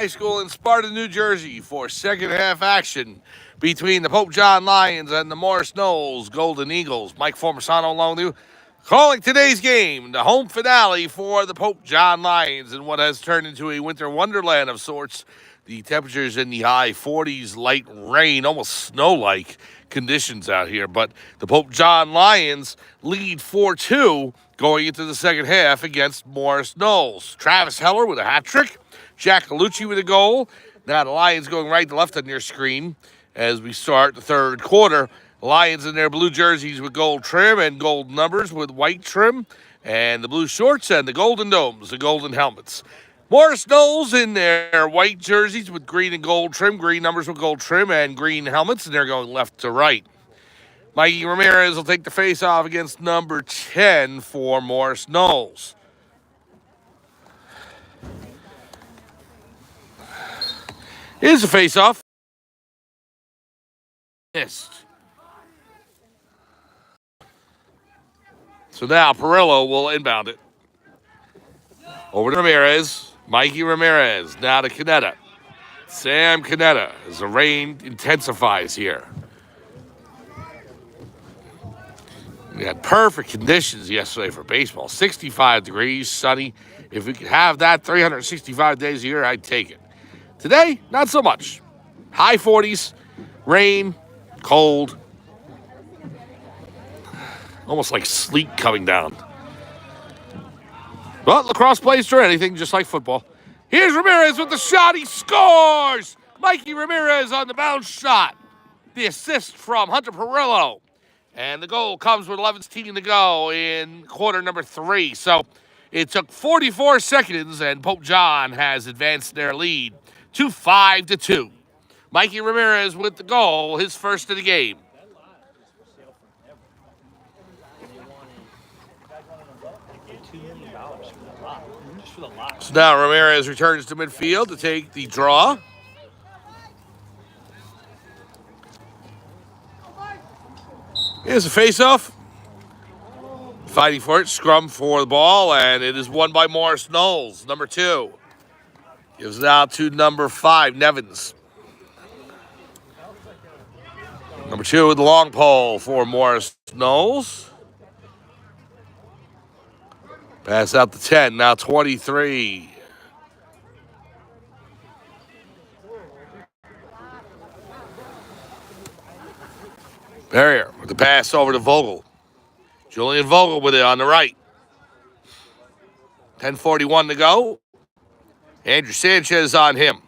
High School in Sparta, New Jersey for second half action between the Pope John Lions and the Morris Knolls Golden Eagles. Mike Formasano along with you. Calling today's game, the home finale for the Pope John Lions in what has turned into a winter wonderland of sorts. The temperatures in the high 40s, light rain, almost snow-like conditions out here. But the Pope John Lions lead 4-2 going into the second half against Morris Knolls. Travis Heller with a hat trick. Jack Galucci with a goal. Now the Lions going right to left on your screen as we start the third quarter. Lions in their blue jerseys with gold trim and gold numbers with white trim, and the blue shorts and the golden domes, the golden helmets. Morris Knolls in their white jerseys with green and gold trim, green numbers with gold trim, and green helmets, and they're going left to right. Mikey Ramirez will take the face-off against number 10 for Morris Knolls. Here's the face-off. Missed. So now Perillo will inbound it. Over to Ramirez. Mikey Ramirez. Now to Canetta. Sam Canetta as the rain intensifies here. We had perfect conditions yesterday for baseball. 65 degrees, sunny. If we could have that 365 days a year, I'd take it. Today, not so much. High 40s, rain, cold. Almost like sleet coming down. But lacrosse plays for anything, just like football. Here's Ramirez with the shot. He scores! Mikey Ramirez on the bounce shot. The assist from Hunter Perillo. And the goal comes with 11:16 to go in quarter number 3. So it took 44 seconds, and Pope John has advanced their lead to 5-2. Mikey Ramirez with the goal, his first of the game. So now Ramirez returns to midfield to take the draw. Here's a face-off. Fighting for it, scrum for the ball, and it is won by Morris Knolls, number 2. Gives it out to number 5, Nevins. Number 2 with the long pole for Morris Knolls. Pass out to 10, now 23. Barrier with the pass over to Vogel. Julian Vogel with it on the right. 10:41 to go. Andrew Sanchez on him.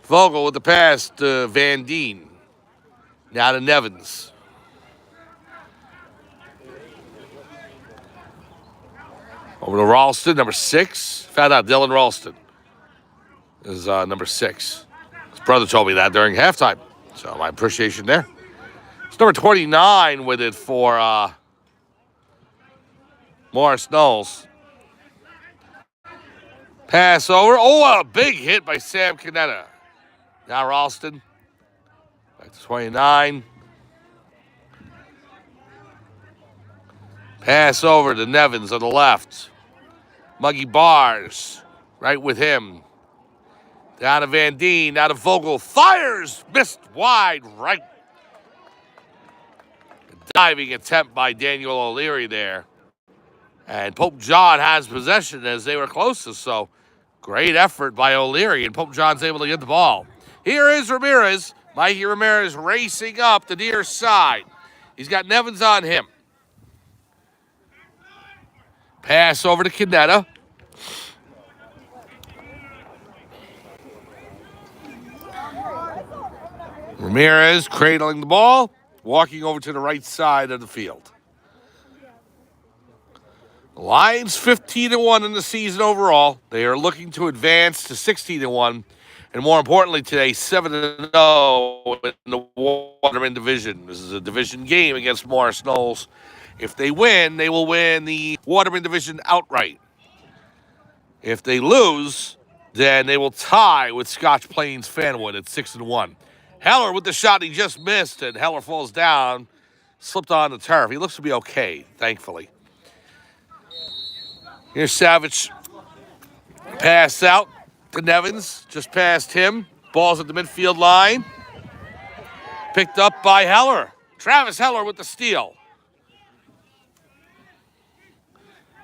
Vogel with the pass to Van Deen. Now to Nevins. Over to Ralston, number 6. Found out Dylan Ralston is number 6. His brother told me that during halftime. So my appreciation there. It's number 29 with it for Morris Knolls. Pass over. Oh, a big hit by Sam Canetta. Now Ralston. Back to 29. Pass over to Nevins on the left. Muggy Bars right with him. Down to Van Deen. Now to Vogel. Fires. Missed wide right. A diving attempt by Daniel O'Leary there. And Pope John has possession as they were closest. So great effort by O'Leary. And Pope John's able to get the ball. Here is Ramirez. Mikey Ramirez racing up the near side. He's got Nevins on him. Pass over to Canetta. Ramirez cradling the ball, walking over to the right side of the field. Lions 15-1 in the season overall. They are looking to advance to 16-1. And more importantly today, 7-0 in the Waterman division. This is a division game against Morris Knolls. If they win, they will win the Waterman division outright. If they lose, then they will tie with Scotch Plains Fanwood at 6-1. Heller with the shot he just missed, and Heller falls down, slipped on the turf. He looks to be okay, thankfully. Here's Savage. Pass out. to Nevins, just past him. Ball's at the midfield line. Picked up by Heller. Travis Heller with the steal.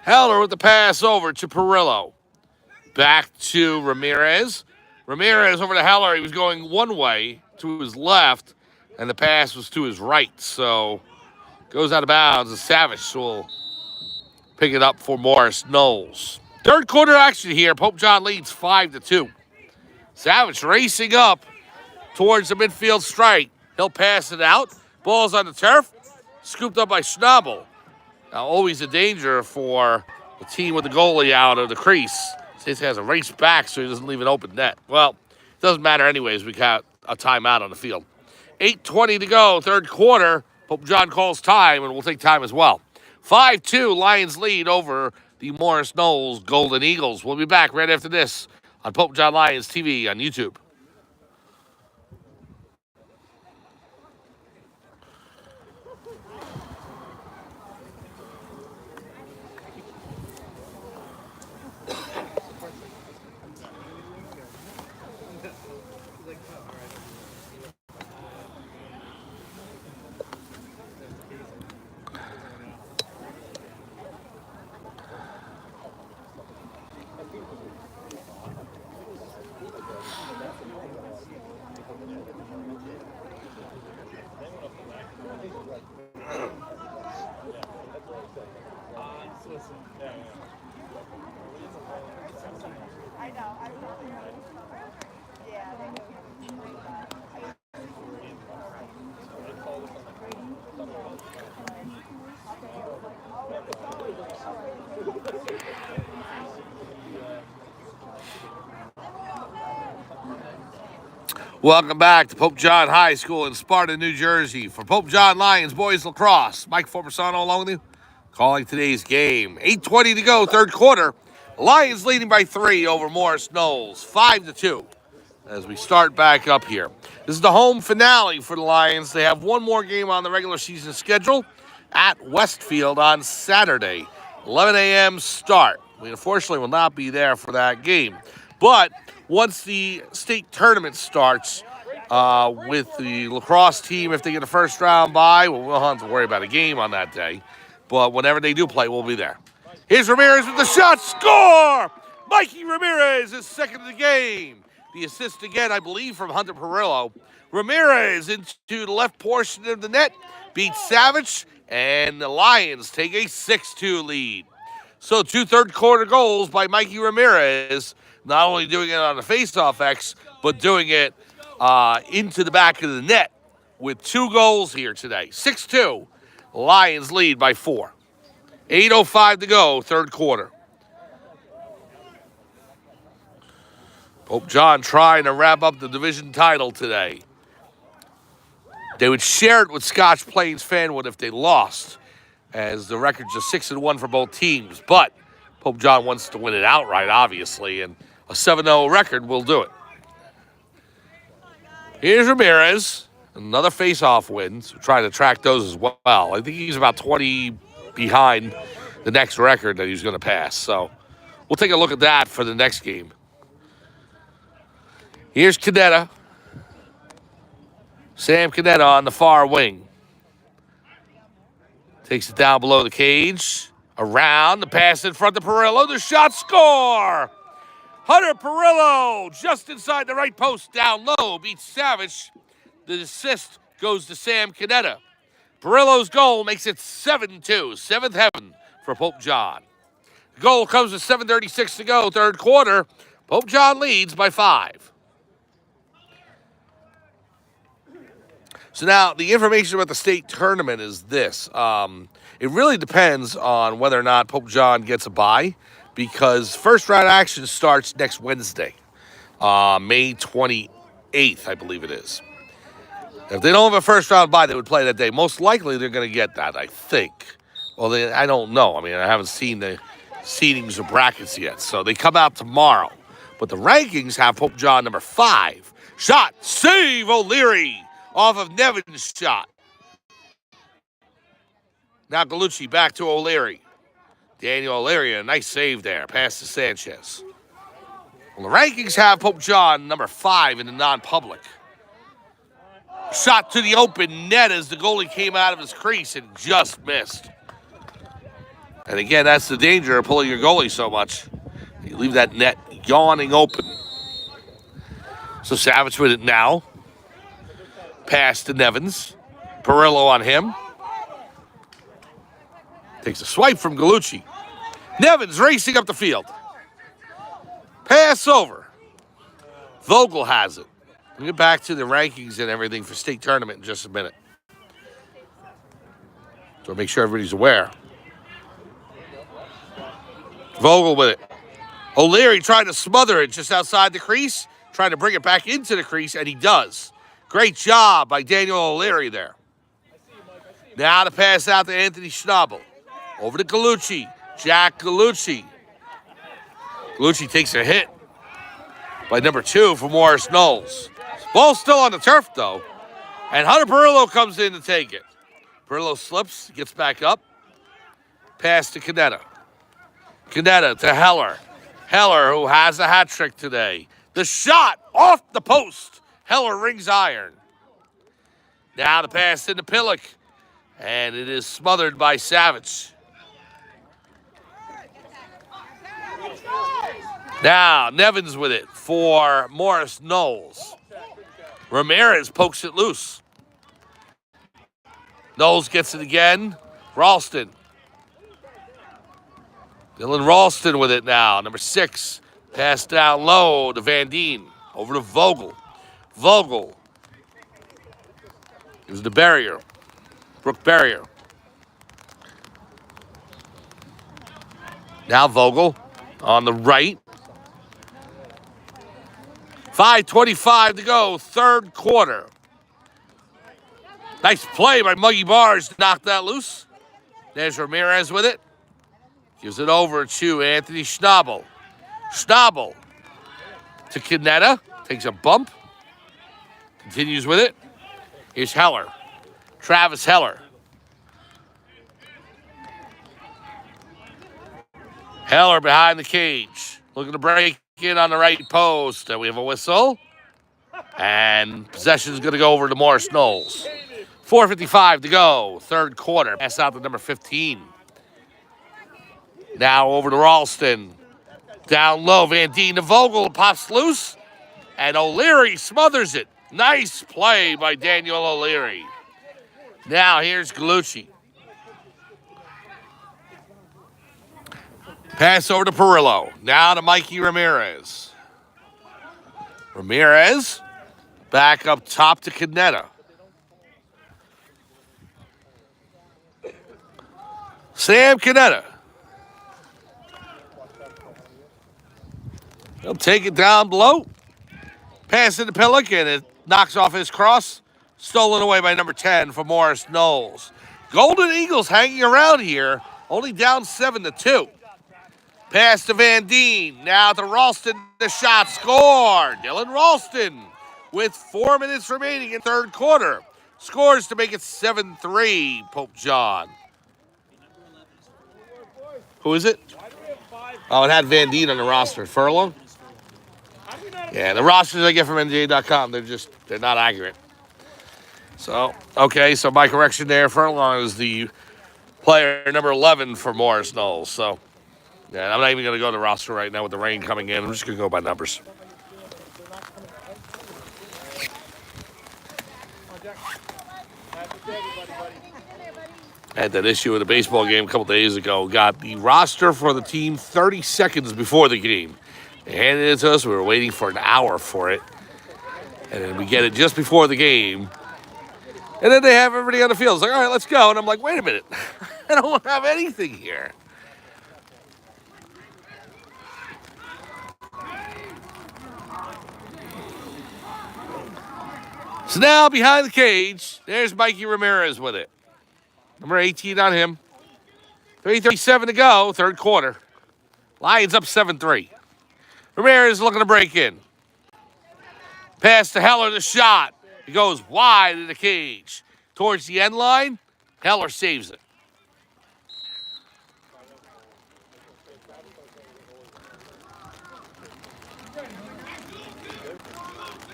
Heller with the pass over to Perillo. Back to Ramirez. Ramirez over to Heller. He was going one way to his left, and the pass was to his right. So goes out of bounds, and Savage will pick it up for Morris Knolls. Third quarter action here. Pope John leads 5-2. Savage racing up towards the midfield strike. He'll pass it out. Ball's on the turf. Scooped up by Schnabel. Now, always a danger for the team with the goalie out of the crease. Since he has a race back so he doesn't leave an open net. Well, it doesn't matter anyways. We got a timeout on the field. 8:20 to go, third quarter. Pope John calls time, and we'll take time as well. 5-2, Lions lead over the Morris Knolls Golden Eagles. We'll be back right after this on Pope John Lions TV on YouTube. Welcome back to Pope John High School in Sparta, New Jersey. For Pope John Lions Boys Lacrosse, Mike Formasano along with you, calling today's game. 8:20 to go, third quarter. Lions leading by 3 over Morris Knolls, 5-2. As we start back up here. This is the home finale for the Lions. They have one more game on the regular season schedule at Westfield on Saturday. 11 a.m. start. We unfortunately will not be there for that game. But once the state tournament starts with the lacrosse team, if they get a first round bye, well, we'll have to worry about a game on that day. But whenever they do play, we'll be there. Here's Ramirez with the shot. Score! Mikey Ramirez is second of the game. The assist again, I believe, from Hunter Perillo. Ramirez into the left portion of the net, beats Savage, and the Lions take a 6-2 lead. So 2 third quarter goals by Mikey Ramirez, not only doing it on the faceoff X, but doing it into the back of the net with 2 goals here today. 6-2, Lions lead by 4. 8:05 to go, third quarter. Pope John trying to wrap up the division title today. They would share it with Scotch Plains Fanwood if they lost, as the record's just 6-1 for both teams. But Pope John wants to win it outright, obviously, and a 7-0 record will do it. Here's Ramirez, another face-off win, so trying to track those as well. I think he's about 20 behind the next record that he's going to pass. So we'll take a look at that for the next game. Here's Canetta. Sam Canetta on the far wing. Takes it down below the cage. Around, the pass in front of Perillo. The shot, score! Hunter Perillo just inside the right post, down low, beats Savage. The assist goes to Sam Canetta. Perillo's goal makes it 7-2, 7th heaven for Pope John. The goal comes with 7:36 to go, third quarter. Pope John leads by 5. So now, the information about the state tournament is this. It really depends on whether or not Pope John gets a bye, because first round action starts next Wednesday, May 28th, I believe it is. If they don't have a first round bye, they would play that day. Most likely they're going to get that, I think. Well, I don't know. I mean, I haven't seen the seedings or brackets yet, so they come out tomorrow. But the rankings have Pope John number 5. Shot, save, O'Leary off of Nevin's shot. Now Gallucci back to O'Leary. Daniel O'Leary, a nice save there. Pass to Sanchez. Well, the rankings have Pope John number 5 in the non-public. Shot to the open net as the goalie came out of his crease and just missed. And again, that's the danger of pulling your goalie so much. You leave that net yawning open. So Savage with it now. Pass to Nevins. Perillo on him. Takes a swipe from Gallucci. Nevins racing up the field. Pass over. Vogel has it. We'll get back to the rankings and everything for state tournament in just a minute. So make sure everybody's aware. Vogel with it. O'Leary trying to smother it just outside the crease, trying to bring it back into the crease, and he does. Great job by Daniel O'Leary there. Now to pass out to Anthony Schnabel. Over to Gallucci. Jack Gallucci. Gallucci takes a hit by number 2 for Morris Knolls. Ball's still on the turf, though. And Hunter Perillo comes in to take it. Perillo slips, gets back up. Pass to Canetta. Canetta to Heller. Heller, who has a hat trick today. The shot off the post. Heller rings iron. Now the pass into Pillock. And it is smothered by Savage. Now Nevins with it for Morris Knolls. Ramirez pokes it loose. Knolls gets it again. Ralston. Dylan Ralston with it now. Number 6. Pass down low to Van Deen. Over to Vogel. Vogel. It was the barrier. Brooke Barrier. Now Vogel on the right. 5:25 to go, third quarter. Nice play by Muggy Bars to knock that loose. There's Ramirez with it. Gives it over to Anthony Schnabel. Schnabel to Canetta. Takes a bump. Continues with it. Here's Heller. Travis Heller. Heller behind the cage. Looking to break in on the right post. And we have a whistle. And possession is going to go over to Morris Knolls. 4:55 to go. Third quarter. Pass out to number 15. Now over to Ralston. Down low. Van Deen to Vogel. Pops loose. And O'Leary smothers it. Nice play by Daniel O'Leary. Now here's Gallucci. Pass over to Perillo. Now to Mikey Ramirez. Ramirez. Back up top to Canetta. Sam Canetta. He'll take it down below. Pass into Pillock, and it knocks off his cross. Stolen away by number 10 for Morris Knolls. Golden Eagles hanging around here, only down 7-2. Pass to Van Deen. Now to Ralston. The shot scored. Dylan Ralston with 4 minutes remaining in third quarter. Scores to make it 7-3, Pope John. Who is it? Oh, it had Van Deen on the roster. Furlong? Yeah, the rosters I get from NBA.com, they're not accurate. So, okay, so my correction there. Furlong is the player number 11 for Morris Knolls. So, yeah, I'm not even going to go to the roster right now with the rain coming in. I'm just going to go by numbers. I had that issue at a baseball game a couple days ago. Got the roster for the team 30 seconds before the game. They handed it to us. We were waiting for an hour for it. And then we get it just before the game. And then they have everybody on the field. It's like, all right, let's go. And I'm like, wait a minute. I don't have anything here. So now behind the cage, there's Mikey Ramirez with it. Number 18 on him. 3:37 to go, third quarter. Lions up 7-3. Ramirez looking to break in. Pass to Heller, the shot. He goes wide in the cage. Towards the end line, Heller saves it.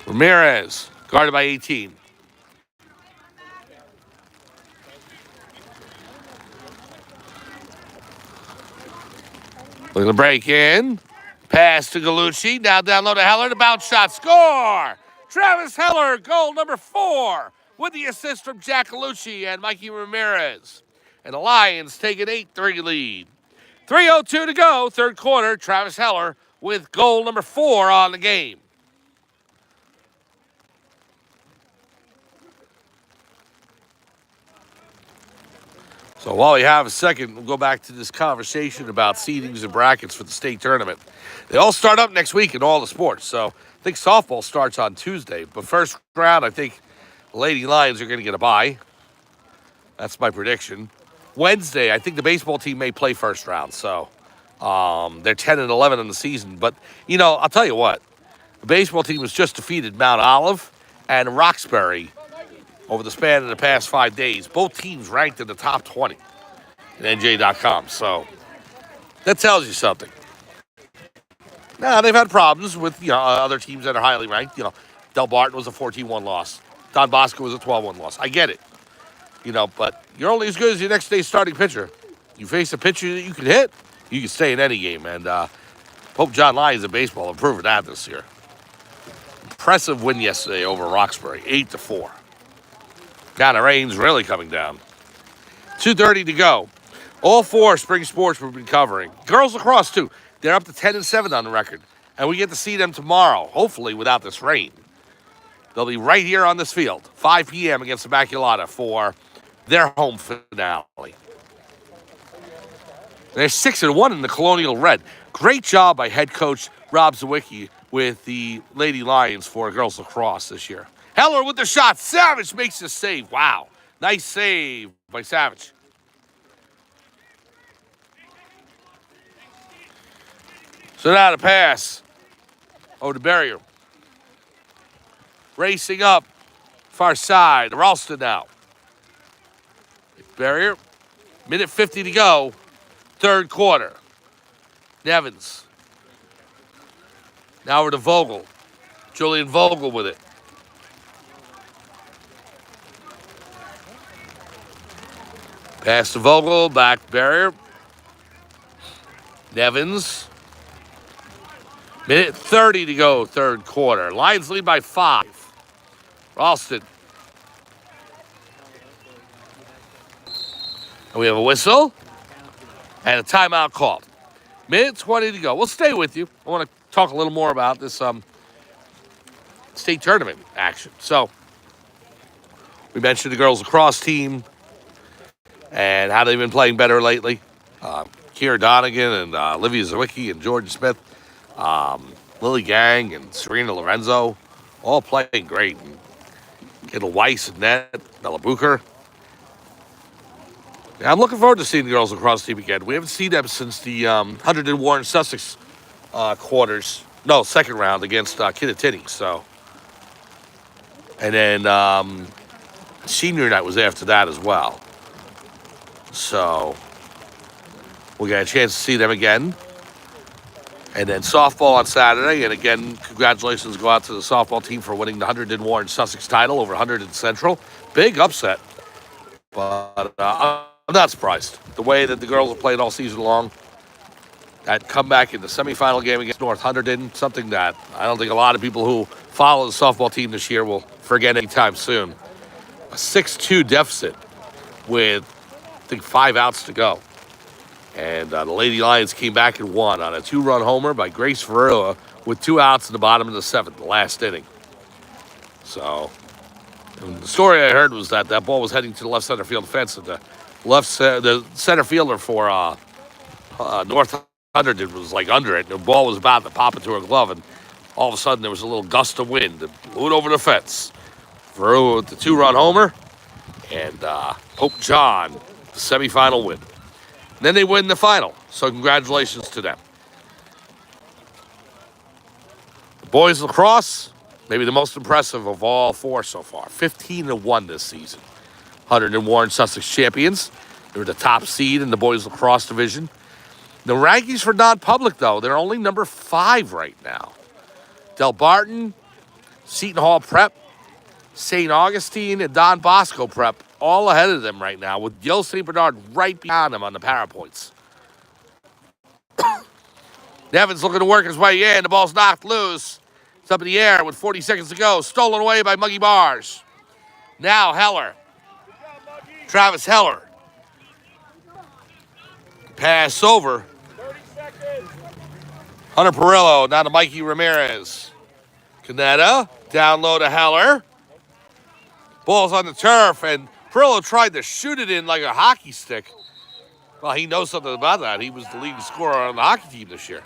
Ramirez, guarded by 18. Look at the break in. Pass to Galucci. Now down low to Heller. The bounce shot. Score! Travis Heller, goal number 4, with the assist from Jack Galucci and Mikey Ramirez. And the Lions take an 8-3 lead. 3:02 to go, third quarter. Travis Heller with goal number 4 on the game. So while we have a second, we'll go back to this conversation about seedings and brackets for the state tournament. They all start up next week in all the sports. So I think softball starts on Tuesday. But first round, I think the Lady Lions are going to get a bye. That's my prediction. Wednesday, I think the baseball team may play first round. So they're 10-11 in the season. But, you know, I'll tell you what. The baseball team has just defeated Mount Olive and Roxbury over the span of the past 5 days. Both teams ranked in the top 20 in NJ.com. So that tells you something. Now, they've had problems with, other teams that are highly ranked. Del Barton was a 14-1 loss. Don Bosco was a 12-1 loss. I get it. But you're only as good as your next day's starting pitcher. You face a pitcher that you can hit, you can stay in any game. And Pope John Lions in baseball have proven that this year. Impressive win yesterday over Roxbury, 8-4. Now the rain's really coming down. 2:30 to go. All 4 spring sports we've been covering. Girls lacrosse, too. They're up to 10-7 on the record. And we get to see them tomorrow, hopefully without this rain. They'll be right here on this field, 5 p.m. against Immaculata for their home finale. They're 6-1 in the Colonial Red. Great job by head coach Rob Zawicki with the Lady Lions for girls lacrosse this year. Heller with the shot. Savage makes the save. Wow. Nice save by Savage. So now the pass over the barrier. Racing up. Far side. Ralston now. Barrier. Minute 50 to go. Third quarter. Nevins. Now over to Vogel. Julian Vogel with it. Pass to Vogel, back barrier. Nevins. Minute 30 to go, third quarter. Lions lead by 5. Ralston. And we have a whistle and a timeout called. Minute 20 to go. We'll stay with you. I want to talk a little more about this state tournament action. So, we mentioned the girls lacrosse team and how they've been playing better lately. Kiera Donegan and Olivia Zawicki and Jordan Smith, Lily Gang and Serena Lorenzo, all playing great. And Kendall Weiss and net, Bella Booker. Yeah, I'm looking forward to seeing the girls lacrosse team again. We haven't seen them since the 100 and Warren Sussex second round against Kittatinny. So, and then senior night was after that as well. So we'll get a chance to see them again. And then softball on Saturday. And again, congratulations go out to the softball team for winning the 100 and Warren Sussex title over 100 in Central. Big upset. But I'm not surprised. The way that the girls have played all season long. That comeback in the semifinal game against North Hunterdon, something that I don't think a lot of people who follow the softball team this year will forget anytime soon. A 6-2 deficit with, I think, 5 outs to go. And the Lady Lions came back and won on a 2-run homer by Grace Varela with 2 outs in the bottom of the 7th, the last inning. So, the story I heard was that ball was heading to the left center field fence, and the center fielder for North Hunterdon was like under it, and the ball was about to pop into her glove, and all of a sudden there was a little gust of wind that blew it over the fence. Varela with the 2-run homer, and Pope John, the semifinal win. And then they win the final, so congratulations to them. The boys lacrosse, maybe the most impressive of all 4 so far. 15-1 this season. 100 and Warren Sussex champions. They're the top seed in the boys lacrosse division. The rankings for non-public, though, they're only number 5 right now. Del Barton, Seton Hall Prep, St. Augustine, and Don Bosco Prep all ahead of them right now, with Gil St. Bernard right behind them on the para points. Nevins looking to work his way in. The ball's knocked loose. It's up in the air with 40 seconds to go. Stolen away by Muggy Bars. Now Heller. Travis Heller. Pass over. Hunter Perillo, now to Mikey Ramirez. Canetta, down low to Heller. Ball's on the turf, and Perillo tried to shoot it in like a hockey stick. Well, he knows something about that. He was the leading scorer on the hockey team this year.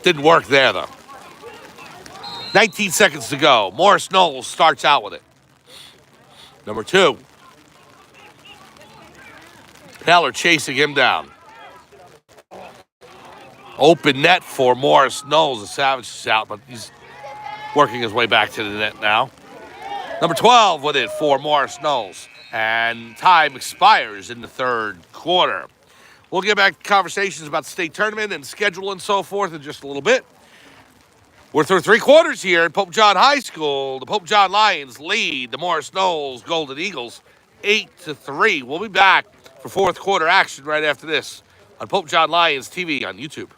Didn't work there, though. 19 seconds to go. Morris Knolls starts out with it. Number 2. Heller chasing him down. Open net for Morris Knolls. The Savage is out, but he's working his way back to the net now. Number 12 with it for Morris Knolls. And time expires in the third quarter. We'll get back to conversations about the state tournament and schedule and so forth in just a little bit. We're through 3 quarters here at Pope John High School. The Pope John Lions lead the Morris Knolls Golden Eagles 8-3. We'll be back for fourth quarter action right after this on Pope John Lions TV on YouTube.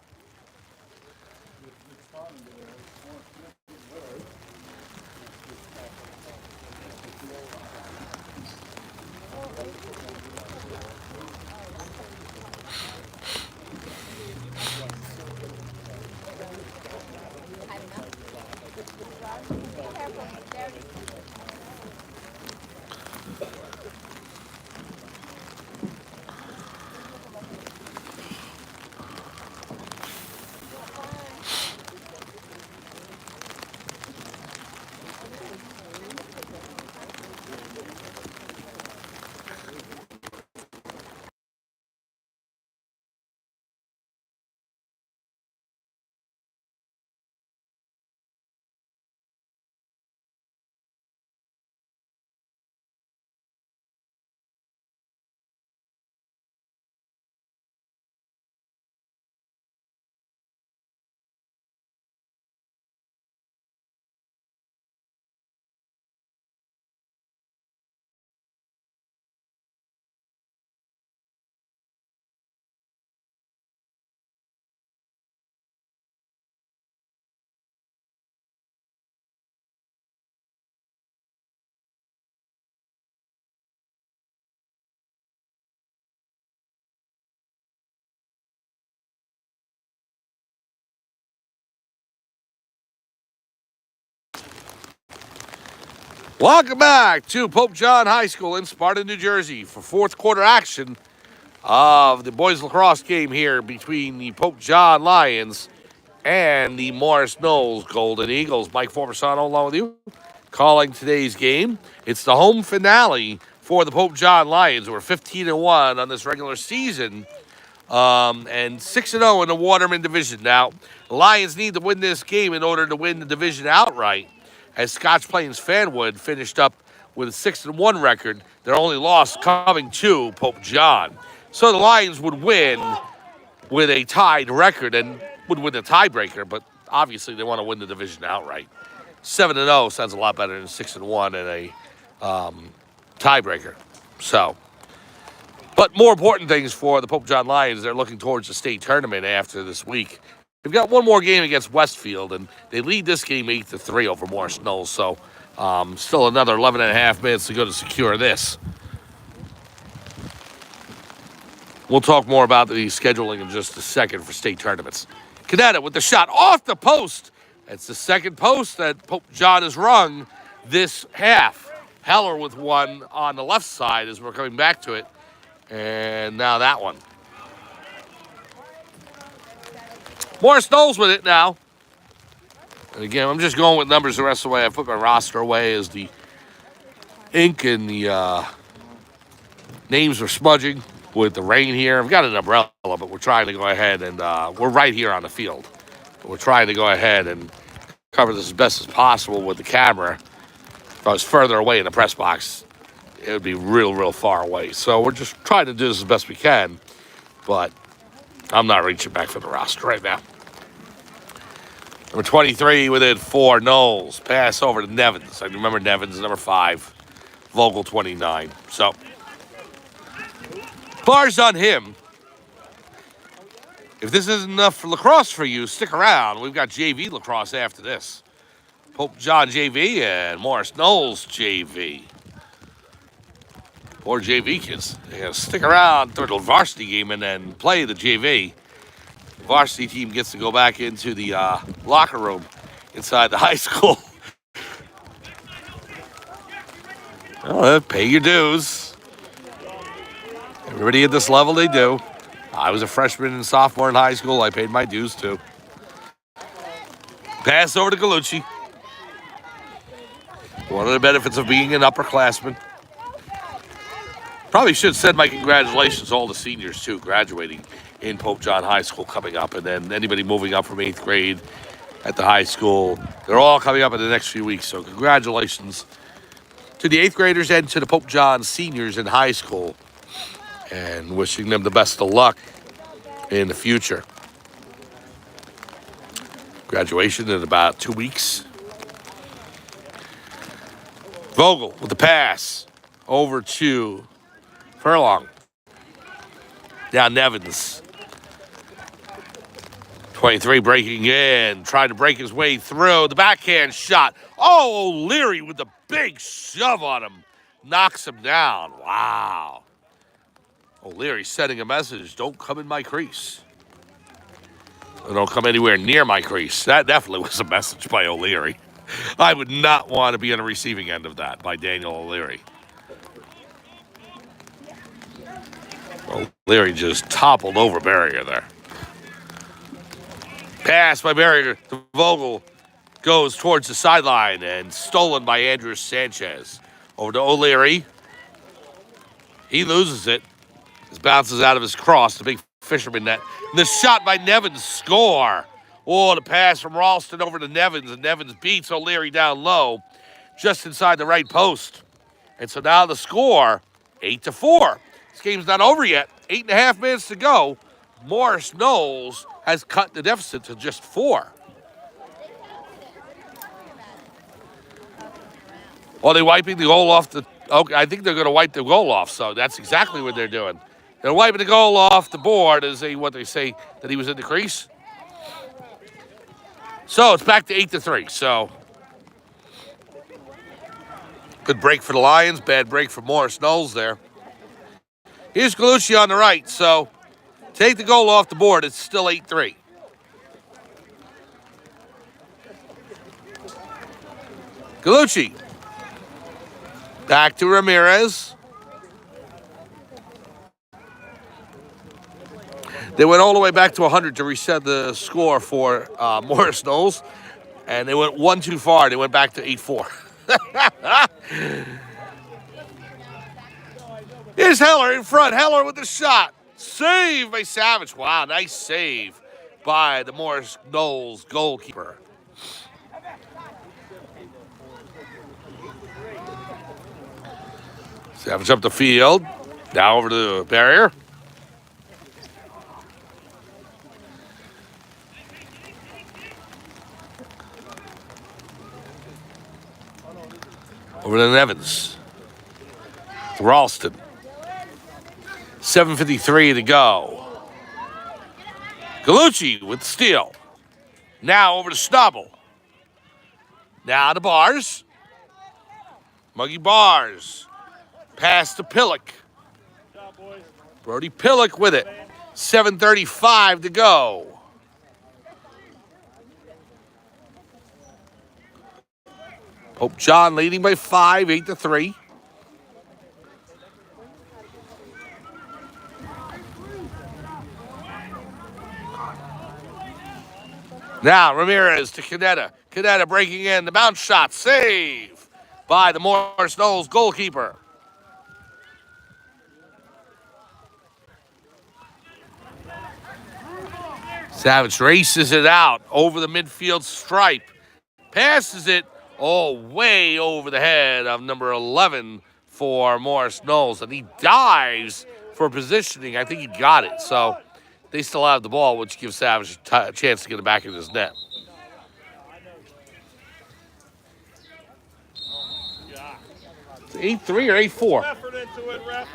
Welcome back to Pope John High School in Sparta, New Jersey for fourth quarter action of the boys lacrosse game here between the Pope John Lions and the Morris Knolls Golden Eagles. Mike Formasano along with you, calling today's game. It's the home finale for the Pope John Lions, who are 15-1 on this regular season and 6-0 in the Waterman division. Now, the Lions need to win this game in order to win the division outright, as Scotch Plains Fanwood finished up with a 6-1 record. Their only loss coming to Pope John. So the Lions would win with a tied record and would win the tiebreaker, but obviously they want to win the division outright. 7-0 sounds a lot better than 6-1 and a tiebreaker. So, but more important things for the Pope John Lions, they're looking towards the state tournament after this week. They've got one more game against Westfield, and they lead this game 8-3 over Morris Knolls. So still another 11 and a half minutes to go to secure this. We'll talk more about the scheduling in just a second for state tournaments. Canetta with the shot off the post. It's the second post that Pope John has rung this half. Heller with one on the left side as we're coming back to it. And now that one. Morris Knolls with it now. And again, I'm just going with numbers the rest of the way. I put my roster away as the ink and the names are smudging with the rain here. I've got an umbrella, but we're trying to go ahead and we're right here on the field. We're trying to go ahead and cover this as best as possible with the camera. If I was further away in the press box, it would be real far away. So we're just trying to do this as best we can, but I'm not reaching back for the roster right now. Number 23 with it for Knolls. Pass over to Nevins. I remember Nevins, number 5. Vogel, 29. So, bars on him. If this isn't enough for lacrosse for you, stick around. We've got JV lacrosse after this. Pope John JV and Morris Knolls JV. Or JV kids. They gotta stick around through the varsity game and then play the JV. The varsity team gets to go back into the locker room inside the high school. Well, pay your dues. Everybody at this level, they do. I was a freshman and sophomore in high school. I paid my dues too. Pass over to Galucci. One of the benefits of being an upperclassman. Probably should have said my congratulations to all the seniors too, graduating in Pope John High School coming up. And then anybody moving up from 8th grade at the high school, they're all coming up in the next few weeks. So congratulations to the 8th graders and to the Pope John seniors in high school. And wishing them the best of luck in the future. Graduation in about 2 weeks. Vogel with the pass over to Furlong. Now Nevins. 23 breaking in, trying to break his way through. The backhand shot. Oh, O'Leary with the big shove on him. Knocks him down. Wow. O'Leary sending a message, don't come in my crease. Or don't come anywhere near my crease. That definitely was a message by O'Leary. I would not want to be on the receiving end of that by Daniel O'Leary. O'Leary just toppled over Barrier there. Pass by Barrier to Vogel. Goes towards the sideline and stolen by Andrew Sanchez. Over to O'Leary. He loses it. This bounces out of his cross, the big fisherman net. And the shot by Nevins, score. Oh, the pass from Ralston over to Nevins, and Nevins beats O'Leary down low, just inside the right post. And so now the score, 8-4. This game's not over yet. 8.5 minutes to go. Morris Knolls has cut the deficit to just 4. Are they wiping the goal off the... Okay, I think they're going to wipe the goal off, so that's exactly what they're doing. They're wiping the goal off the board as what they say, that he was in the crease. So it's back to 8-3. So good break for the Lions, bad break for Morris Knolls there. Here's Galucci on the right. So take the goal off the board. It's still 8-3. Galucci back to Ramirez. They went all the way back to 100 to reset the score for Morris Knolls, and they went one too far. They went back to 8-4. Here's Heller in front. Heller with the shot. Save by Savage. Wow, nice save by the Morris Knolls goalkeeper. Savage up the field. Now over to the barrier. Over to Nevins. Ralston. 7:53 to go. Galucci with the steal. Now over to Snubble. Now to Bars. Muggy Bars. Pass to Pillock. Brody Pillock with it. 7:35 to go. Pope John leading by 5, 8-3. Now Ramirez to Canetta. Canetta breaking in. The bounce shot. Save by the Morris Knolls goalkeeper. Savage races it out over the midfield stripe. Passes it. Oh, way over the head of number 11 for Morris Knolls. And he dives for positioning. I think he got it. So they still have the ball, which gives Savage a chance to get it back in his net. 8-3 or 8-4? Effort into it, ref.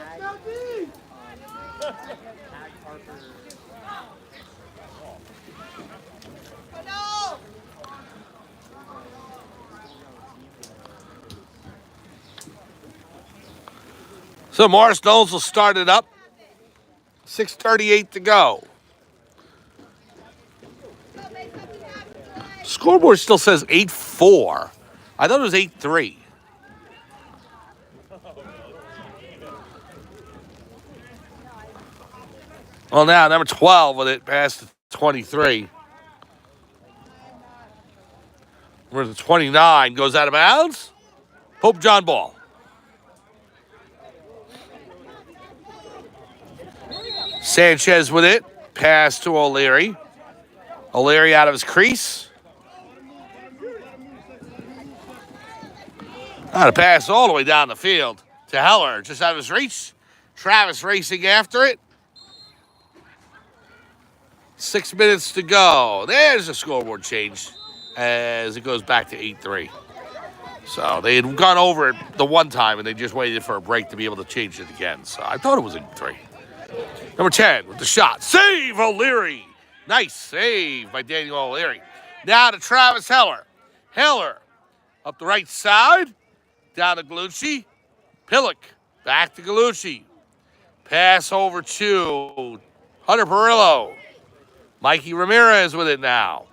So Morris Knolls will start it up. 6:38 to go. Scoreboard still says 8-4. I thought it was 8-3. Well, now number 12 with it past 23. Number 29 goes out of bounds. Pope John ball. Sanchez with it. Pass to O'Leary. O'Leary out of his crease. Not a pass all the way down the field to Heller. Just out of his reach. Travis racing after it. 6 minutes to go. There's a scoreboard change as it goes back to 8-3. So they had gone over it the one time and they just waited for a break to be able to change it again. So I thought it was 8-3. Number 10 with the shot. Save O'Leary. Nice save by Daniel O'Leary. Now to Travis Heller. Heller up the right side. Down to Galucci. Pillock back to Galucci. Pass over to Hunter Perillo. Mikey Ramirez with it now.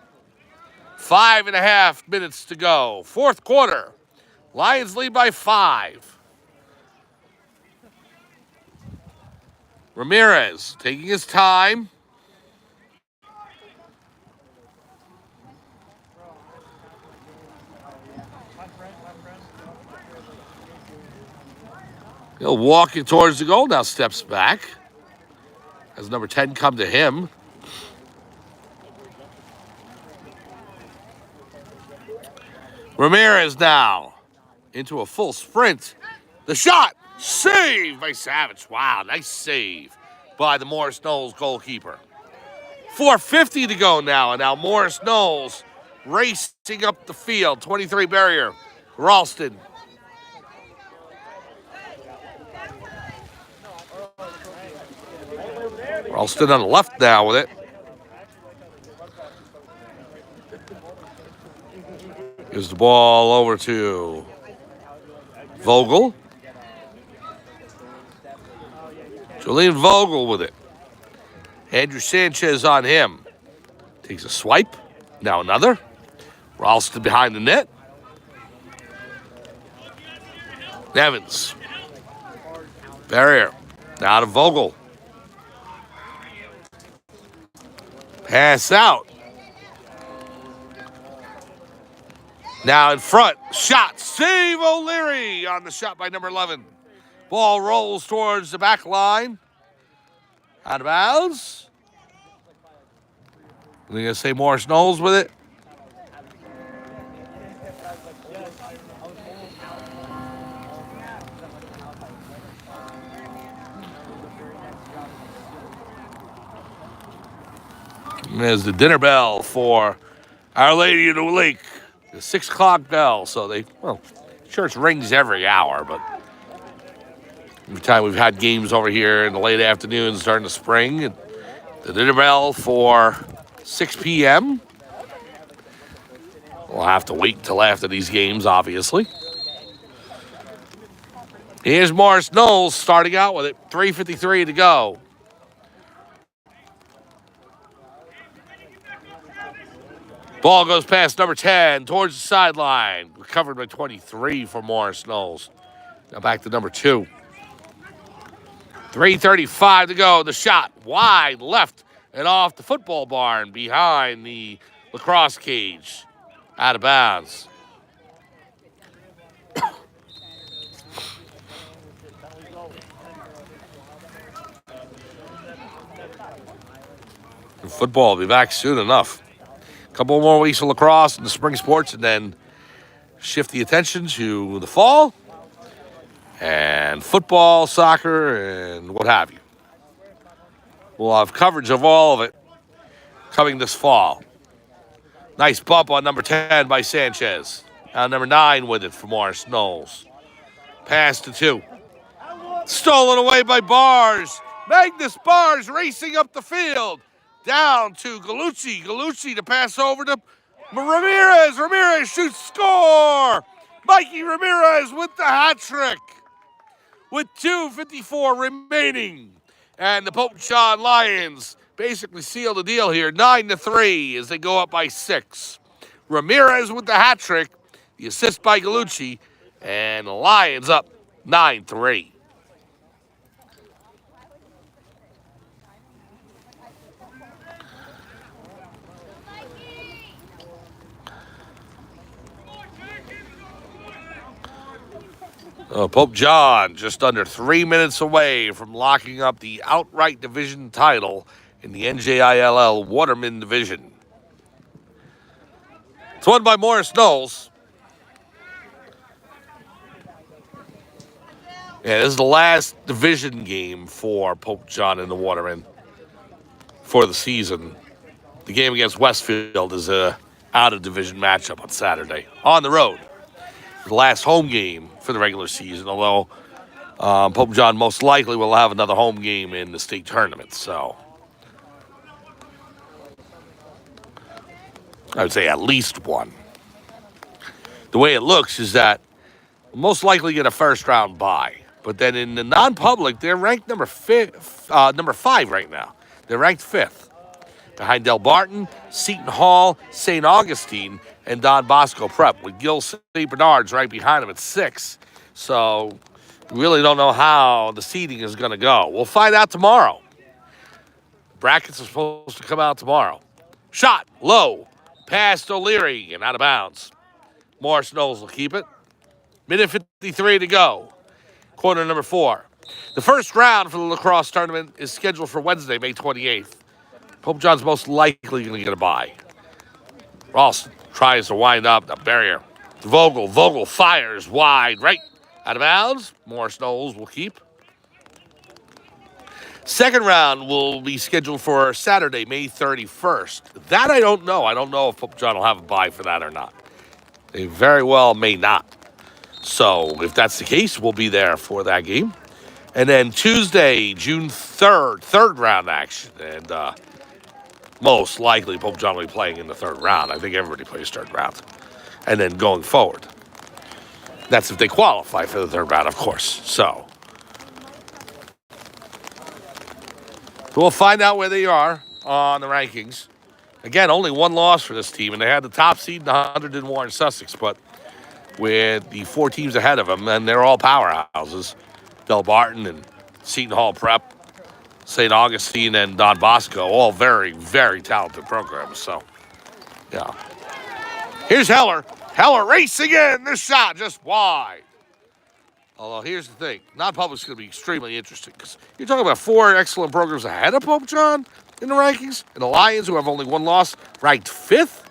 5.5 minutes to go. Fourth quarter. Lions lead by 5. Ramirez taking his time. He'll walk it towards the goal. Now steps back. Has number 10 come to him. Ramirez now into a full sprint. The shot. Save by Savage. Wow, nice save by the Morris Knolls goalkeeper. 4:50 to go now, and now Morris Knolls racing up the field. 23 barrier. Ralston. Ralston on the left now with it. Gives the ball over to Vogel. Julian Vogel with it. Andrew Sanchez on him. Takes a swipe. Now another. Ralston behind the net. Evans. Barrier. Now to Vogel. Pass out. Now in front. Shot. Save O'Leary on the shot by number 11. Ball rolls towards the back line. Out of bounds. Are they going to say Morris Knolls with it? And there's the dinner bell for Our Lady of the Lake. The 6 o'clock bell. So church rings every hour, but every time we've had games over here in the late afternoons during the spring, the dinner bell for 6 p.m. We'll have to wait until after these games, obviously. Here's Morris Knolls starting out with it. 3:53 to go. Ball goes past number 10 towards the sideline. Recovered by 23 for Morris Knolls. Now back to number 2. 3:35 to go. The shot wide left and off the football barn behind the lacrosse cage. Out of bounds. Football will be back soon enough. Couple more weeks of lacrosse and the spring sports, and then shift the attention to the fall and football, soccer, and what have you. We'll have coverage of all of it coming this fall. Nice bump on number 10 by Sanchez. Now number 9 with it for Morris Knolls. Pass to 2. Stolen away by Bars. Magnus Bars racing up the field. Down to Gallucci. Gallucci to pass over to Ramirez. Ramirez shoots, score! Mikey Ramirez with the hat trick. With 2:54 remaining. And the Pope John Lions basically seal the deal here. 9-3 as they go up by 6. Ramirez with the hat trick. The assist by Gallucci. And the Lions up 9-3. Pope John just under 3 minutes away from locking up the outright division title in the NJILL Waterman Division. It's won by Morris Knolls. Yeah, this is the last division game for Pope John and the Waterman for the season. The game against Westfield is a out-of-division matchup on Saturday on the road. The last home game for the regular season, although Pope John most likely will have another home game in the state tournament. So I would say at least one. The way it looks is that we'll most likely get a first-round bye. But then in the non-public, they're ranked number 5 right now. They're ranked 5th. Behind Del Barton, Seton Hall, St. Augustine, and Don Bosco Prep, with Gil St. Bernard's right behind them at 6. So we really don't know how the seeding is going to go. We'll find out tomorrow. Brackets are supposed to come out tomorrow. Shot, low, past O'Leary, and out of bounds. Morris Knolls will keep it. Minute 53 to go. Quarter number 4. The first round for the lacrosse tournament is scheduled for Wednesday, May 28th. Pope John's most likely going to get a bye. Ralston tries to wind up the barrier. Vogel. Vogel fires wide right. Out of bounds. Morris Knolls will keep. Second round will be scheduled for Saturday, May 31st. That I don't know. I don't know if Pope John will have a bye for that or not. They very well may not. So if that's the case, we'll be there for that game. And then Tuesday, June 3rd, third round action. And most likely Pope John will be playing in the third round. I think everybody plays third round. And then going forward. That's if they qualify for the third round, of course. So we'll find out where they are on the rankings. Again, only one loss for this team, and they had the top seed in the 100 in Warren Sussex, but with the 4 teams ahead of them, and they're all powerhouses. Del Barton and Seton Hall Prep, St. Augustine, and Don Bosco, all very, very talented programs. So, yeah. Here's Heller. Heller racing in. This shot just wide. Although, here's the thing. Non-public's going to be extremely interesting because you're talking about 4 excellent programs ahead of Pope John in the rankings, and the Lions, who have only 1 loss, ranked 5th.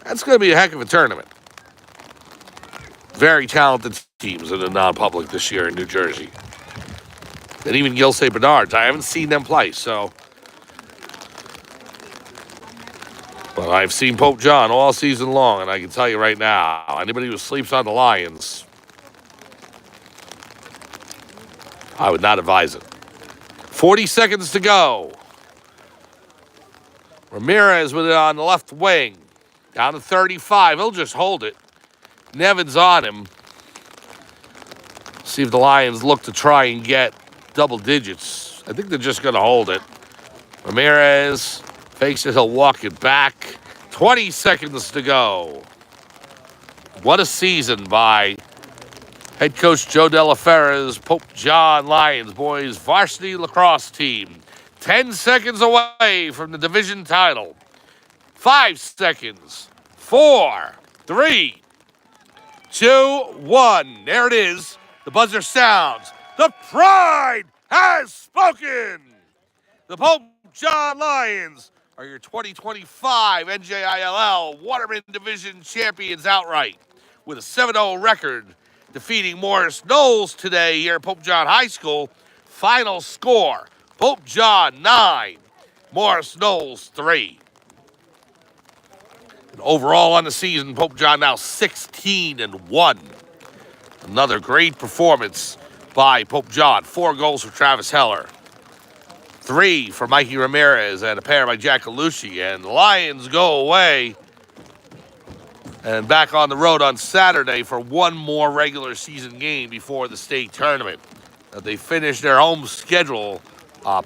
That's going to be a heck of a tournament. Very talented teams in the non-public this year in New Jersey. And even Gil St. Bernard's. I haven't seen them play, so. But I've seen Pope John all season long, and I can tell you right now, anybody who sleeps on the Lions, I would not advise it. 40 seconds to go. Ramirez with it on the left wing. Down to 35. He'll just hold it. Nevin's on him. See if the Lions look to try and get double digits. I think they're just going to hold it. Ramirez fakes it. He'll walk it back. 20 seconds to go. What a season by head coach Joe Della Ferra's Pope John Lions boys varsity lacrosse team. 10 seconds away from the division title. 5 seconds. 4, 3, 2, 1. There it is. The buzzer sounds. The pride has spoken. The Pope John Lions are your 2025 NJILL Waterman Division champions outright with a 7-0 record, defeating Morris Knolls today here at Pope John High School. Final score, Pope John 9, Morris Knolls 3. And overall on the season, Pope John now 16-1. Another great performance by Pope John. 4 goals for Travis Heller. 3 for Mikey Ramirez and a pair by Jack Alucci. And the Lions go away and back on the road on Saturday for one more regular season game before the state tournament. They finish their home schedule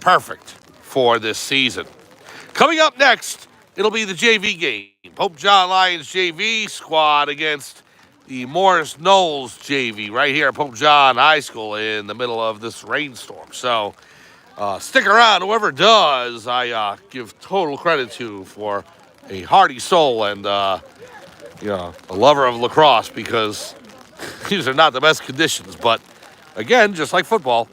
perfect for this season. Coming up next, it'll be the JV game. Pope John Lions JV squad against the Morris Knolls JV right here at Pope John High School in the middle of this rainstorm. So stick around. Whoever does, I give total credit to for a hearty soul and a lover of lacrosse, because these are not the best conditions. But again, just like football,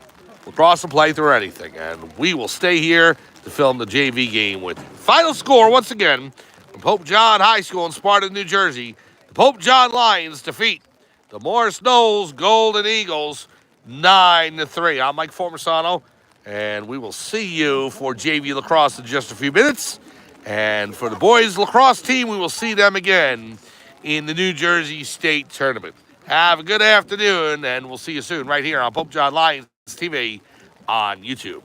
lacrosse will play through anything. And we will stay here to film the JV game with final score once again from Pope John High School in Sparta, New Jersey. The Pope John Lions defeat the Morris Knolls Golden Eagles 9-3. I'm Mike Formasano, and we will see you for JV lacrosse in just a few minutes. And for the boys lacrosse team, we will see them again in the New Jersey State Tournament. Have a good afternoon, and we'll see you soon right here on Pope John Lions TV on YouTube.